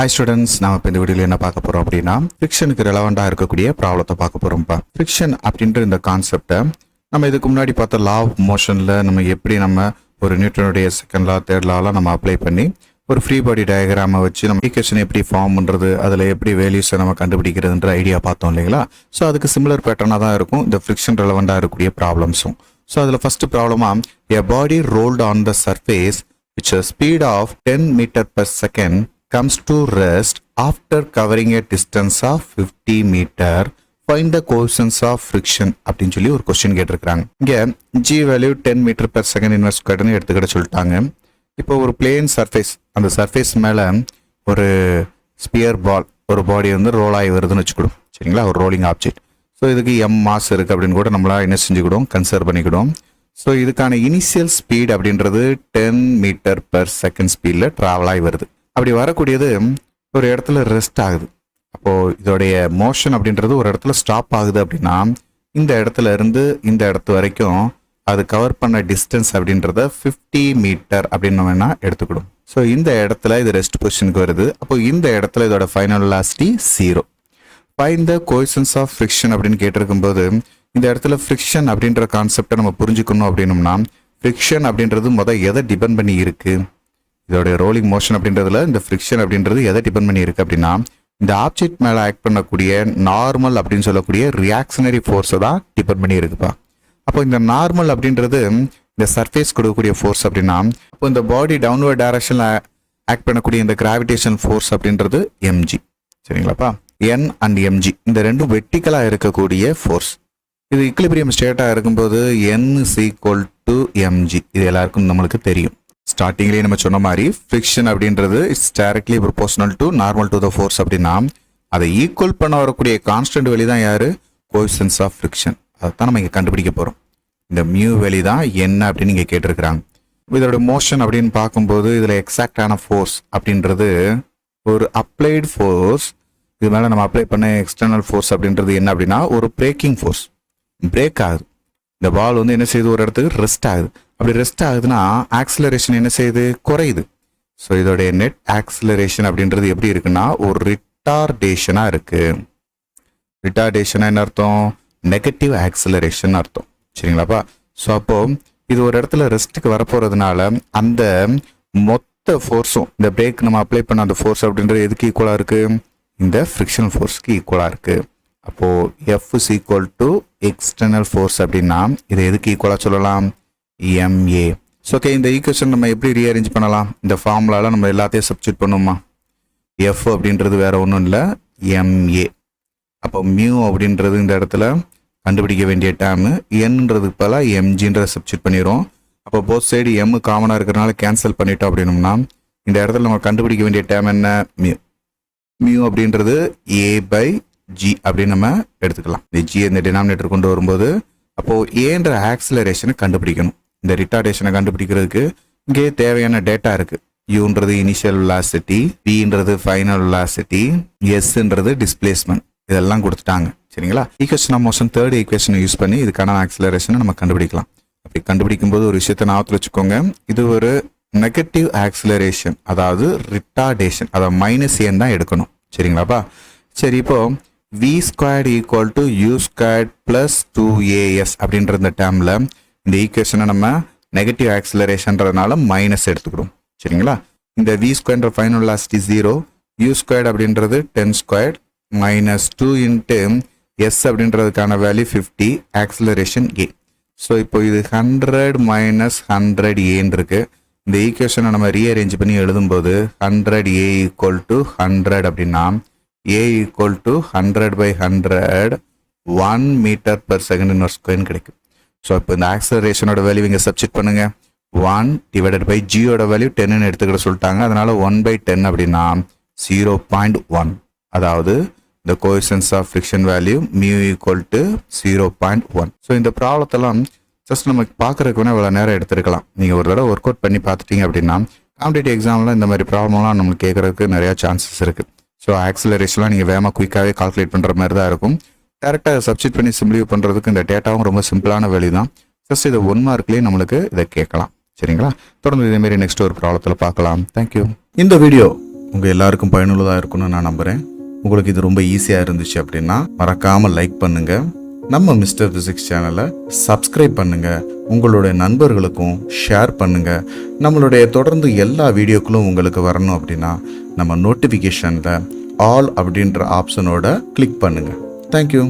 Hi students, நாம இந்த வீடியோல என்ன பார்க்க போறோம் அப்படின்னா ஃபிரிக்ஷனுக்கு ரெலவெண்டா இருக்கக்கூடிய ப்ராப்ளத்தை பார்க்க போறோம்ப்பா. ஃபிரிக்ஷன் அப்படின்ற இந்த கான்செப்டை நம்ம இதுக்கு முன்னாடி பார்த்த லா ஆஃப் மோஷன்ல நம்ம எப்படி ஒரு நியூட்டனுடைய செகண்ட் லா தேர்ட் லாலாம் நம்ம அப்ளை பண்ணி ஒரு ஃப்ரீ பாடி டயக்ராமை வச்சு நம்ம ஈக்குவேஷன் எப்படி ஃபார்ம் பண்றது, அதில் எப்படி வேல்யூஸை நம்ம கண்டுபிடிக்கிறதுன்ற ஐடியா பார்த்தோம் இல்லைங்களா. ஸோ அதுக்கு சிமிலர் பேட்டர்னாக தான் இருக்கும் இந்த ஃபிரிக்ஷன் ரெலவெண்டா இருக்கக்கூடிய ப்ராப்ளம்ஸும். ஸோ அதில் ஃபர்ஸ்ட் ப்ராப்ளமா a body rolled on the surface which a speed of 10 meter per second comes to rest after covering a distance of 50 meter. Find the coefficients of friction அப்படின்னு சொல்லி ஒரு question கேட்டிருக்காங்க. இங்கே g value 10 metre per second inverse squaredனு எடுத்துக்கிட்ட சொல்லிட்டாங்க. இப்போ ஒரு பிளேன் சர்ஃபேஸ், அந்த சர்ஃபேஸ் மேலே ஒரு ஸ்பியர் பால், ஒரு பாடி ரோல் ஆகி வருதுன்னு வச்சுக்கிடும் சரிங்களா, ஒரு ரோலிங் ஆப்ஜெக்ட். ஸோ இதுக்கு மாஸ் இருக்குது அப்படின்னு கூட நம்மளால் என்ன செஞ்சுக்கிடும், கன்சிடர் பண்ணிக்கிடும். ஸோ இதுக்கான இனிஷியல் ஸ்பீட் அப்படின்றது 10 மீட்டர் per செகண்ட் ஸ்பீடில் ட்ராவல் ஆகி வருது. அப்படி வரக்கூடியது ஒரு இடத்துல ரெஸ்ட் ஆகுது. அப்போது இதோடைய மோஷன் அப்படின்றது ஒரு இடத்துல ஸ்டாப் ஆகுது அப்படின்னா இந்த இடத்துல இருந்து இந்த இடத்து வரைக்கும் அது கவர் பண்ண டிஸ்டன்ஸ் அப்படின்றத 50 மீட்டர் அப்படின்னு நம்ம என்ன எடுத்துக்கிடும். ஸோ இந்த இடத்துல இது ரெஸ்ட் பொசிஷனுக்கு வருது. அப்போ இந்த இடத்துல இதோட final velocity 0. Find the coefficients of friction அப்படின்னு கேட்டிருக்கும் போது இந்த இடத்துல ஃப்ரிக்ஷன் அப்படின்ற கான்செப்டை நம்ம புரிஞ்சுக்கணும் அப்படின்னம்னா ஃப்ரிக்ஷன் அப்படின்றது எதை டிபெண்ட் பண்ணி இருக்கு, இதோடைய ரோலிங் மோஷன் அப்படின்றதுல இந்த ஃப்ரிக்ஷன் அப்படின்றது எதை டிபெண்ட் பண்ணி இருக்கு அப்படின்னா இந்த ஆப்ஜெக்ட் மேலே ஆக்ட் பண்ணக்கூடிய நார்மல் அப்படின்னு சொல்லக்கூடிய ரியாக்ஷனரி ஃபோர்ஸை தான் டிபெண்ட் பண்ணி இருக்குப்பா. அப்போ இந்த நார்மல் அப்படின்றது இந்த சர்ஃபேஸ் கொடுக்கக்கூடிய ஃபோர்ஸ் அப்படின்னா அப்போ இந்த பாடி டவுன்வர்ட் டைரக்ஷனில் ஆக்ட் பண்ணக்கூடிய இந்த கிராவிடேஷன் ஃபோர்ஸ் அப்படின்றது mg சரிங்களாப்பா. n அண்ட் mg இந்த ரெண்டும் வெர்டிக்கலாக இருக்கக்கூடிய ஃபோர்ஸ். இது இக்லிபிரியம் ஸ்டேட்டாக இருக்கும்போது n = mg, இது எல்லாருக்கும் நம்மளுக்கு தெரியும். ஸ்டார்டிங்லேயே நம்ம சொன்ன மாதிரி ஃப்ரிக்ஷன் அப்படின்றது it's directly proportional to normal to the force அப்படின்னா அதை ஈக்குவல் பண்ண வரக்கூடிய கான்ஸ்டன்ட் வேல்யூ தான் யாரு, கோஎஃபிஷியன்ட்ஸ் ஆஃப் ஃப்ரிக்ஷன். அதைத்தான் நம்ம இங்கே கண்டுபிடிக்க போகிறோம். இந்த மியூ வேல்யூ தான் என்ன அப்படின்னு இங்கே கேட்டிருக்கிறாங்க. இதோட மோஷன் அப்படின்னு பார்க்கும்போது இதில் எக்ஸாக்டான ஃபோர்ஸ் அப்படின்றது ஒரு அப்ளைடு ஃபோர்ஸ். இது மேலே நம்ம அப்ளை பண்ண எக்ஸ்டர்னல் ஃபோர்ஸ் அப்படின்றது என்ன அப்படின்னா ஒரு பிரேக்கிங் ஃபோர்ஸ். பிரேக் ஆகுது, இந்த பால் என்ன செய்யுது, ஒரு இடத்துக்கு ரெஸ்ட் ஆகுது. அப்படி ரெஸ்ட் ஆகுதுன்னா ஆக்சிலரேஷன் என்ன செய்யுது, குறையுது. ஸோ இதோடைய நெட் ஆக்சிலரேஷன் அப்படின்றது எப்படி இருக்குன்னா ஒரு ரிட்டார்டேஷனாக இருக்கு. ரிட்டார்டேஷனா என்ன அர்த்தம், நெகட்டிவ் ஆக்சிலரேஷன் அர்த்தம் சரிங்களாப்பா. ஸோ அப்போ இது ஒரு இடத்துல ரெஸ்ட்டுக்கு வரப்போறதுனால அந்த மொத்த ஃபோர்ஸும் இந்த பிரேக் நம்ம அப்ளை பண்ண அந்த ஃபோர்ஸ் அப்படின்றது எதுக்கு ஈக்குவலாக இருக்கு, இந்த ஃப்ரிக்ஷனல் ஃபோர்ஸ்க்கு ஈக்குவலாக இருக்கு. அப்போ F = எக்ஸ்டர்னல் ஃபோர்ஸ் அப்படின்னா இதை எதுக்கு ஈக்குவலாக சொல்லலாம், ma. ஸோ ஓகே, இந்த ஈக்குவேஷன் நம்ம எப்படி ரீஅரேஞ்ச் பண்ணலாம், இந்த ஃபார்முலால நம்ம எல்லாத்தையும் சப்ஸ்டியூட் பண்ணுவோமா. F அப்படின்றது வேற ஒன்றும் இல்லை ma. அப்போ மியூ அப்படின்றது இந்த இடத்துல கண்டுபிடிக்க வேண்டிய டேர்மு, என்னன்றதுக்கு பதிலாக mgன்றதை சப்ஸ்டியூட் பண்ணிடுவோம். அப்போ போத் சைடு m காமனாக இருக்கிறனால கேன்சல் பண்ணிட்டோம் அப்படின்னோம்னா இந்த இடத்துல நம்ம கண்டுபிடிக்க வேண்டிய டேர்ம் என்ன, மியூ. மியூ அப்படின்றது a/g அப்படின்னு நம்ம எடுத்துக்கலாம். இந்த g இந்த டினாமினேட்டர் கொண்டு வரும்போது அப்போ ஏன்ற ஆக்சிலரேஷனை கண்டுபிடிக்கணும். இந்த ரிட்டார்டேஷனை கண்டுபிடிக்கிறதுக்கு இங்கே தேவையான டேட்டா இருக்கு. யூன்றது இனிஷியல் வெலாசிட்டி, பின்றது ஃபைனல் வெலாசிட்டி, எஸ்ன்றது டிஸ்பிளேஸ்மெண்ட், இதெல்லாம் கொடுத்துட்டாங்க சரிங்களா. ஈக்குவேஷன் ஆஃப் மோஷன் தேர்ட் ஈக்குவேஷனை யூஸ் பண்ணி இதுக்கான ஆக்சிலரேஷனை நம்ம கண்டுபிடிக்கலாம். அப்படி கண்டுபிடிக்கும் போது ஒரு விஷயத்தை ஞாபகத்தில் வச்சுக்கோங்க, இது ஒரு நெகட்டிவ் ஆக்சிலரேஷன், அதாவது ரிட்டார்டேஷன், அதாவது -n தான் எடுக்கணும் சரிங்களாப்பா. சரி, இப்போ v² = u² + 2as அப்படின்ற இந்த டேர்மில் இந்த ஈக்குவேஷனை நம்ம நெகட்டிவ் ஆக்சிலரேஷன்றதுனால மைனஸ் எடுத்துக்கிறோம் சரிங்களா. இந்த v² ஃபைனல் வெலாசிட்டி 0, u² அப்படின்றது 10² -2 × s அப்படின்றதுக்கான வேல்யூ 50, ஆக்சிலரேஷன் a. ஸோ இப்போ இது 100 - 100a இருக்கு. இந்த ஈக்குவேஷனை நம்ம ரீஅரேஞ்ச் பண்ணி எழுதும்போது 100a = 100 அப்படின்னா a = 100/100 1 metre per second inverse ஸ்கொயர்னு கிடைக்கும். ஸோ இப்போ இந்த ஆக்சிலரேஷனோட வேல்யூ இங்கே சப்ஸ்டிட் பண்ணுங்க. 1/g யோட வேல்யூ 10ன்னு எடுத்துக்கிட சொல்லிட்டாங்க. அதனால 1/10 அப்படின்னா 0.1. அதாவது இந்த coefficients of friction value mu = 0.1. So இந்த ப்ராப்ளத்தெல்லாம் ஜஸ்ட் நம்ம பார்க்கறதுக்கு வேணா இவ்வளோ நேரம் எடுத்துருக்கலாம். நீங்கள் ஒரு தடவை ஒர்க் அவுட் பண்ணி பார்த்துட்டீங்க அப்படின்னா காம்படிட்டிவ் எக்ஸாமில் இந்த மாதிரி ப்ராப்ளம்லாம் நம்மளுக்கு கேட்கறதுக்கு நிறையா சான்சஸ் இருக்குது. ஸோ ஆக்சிலரேஷன்லாம் நீங்கள் வேகமாக குயிக்காகவே கால்குலேட் பண்ணுற மாதிரி தான் இருக்கும். டேரெக்டாக சப்ஸ்டிட் பண்ணி சிம்பிளிஃபை பண்ணுறதுக்கு இந்த டேட்டாவும் ரொம்ப சிம்பிளான வேல்யூ தான். ஜஸ்ட் இதை 1 மார்க்லேயே நம்மளுக்கு இதை கேட்கலாம் சரிங்களா. தொடர்ந்து இதேமாரி நெக்ஸ்ட் ஒரு ப்ராப்ளத்தில் பார்க்கலாம். தேங்க்யூ. இந்த வீடியோ உங்கள் எல்லாருக்கும் பயனுள்ளதாக இருக்கும்னு நான் நம்புகிறேன். உங்களுக்கு இது ரொம்ப ஈஸியாக இருந்துச்சு அப்படின்னா மறக்காமல் லைக் பண்ணுங்கள். நம்ம மிஸ்டர் ஃபிசிக்ஸ் சேனலை சப்ஸ்கிரைப் பண்ணுங்கள். உங்களுடைய நண்பர்களுக்கும் ஷேர் பண்ணுங்கள். நம்மளுடைய தொடர்ந்து எல்லா வீடியோக்களும் உங்களுக்கு வரணும் அப்படின்னா நம்ம நோட்டிஃபிகேஷனில் ஆல் அப்படின்ற ஆப்ஷனோட கிளிக் பண்ணுங்கள். தேங்க்யூ.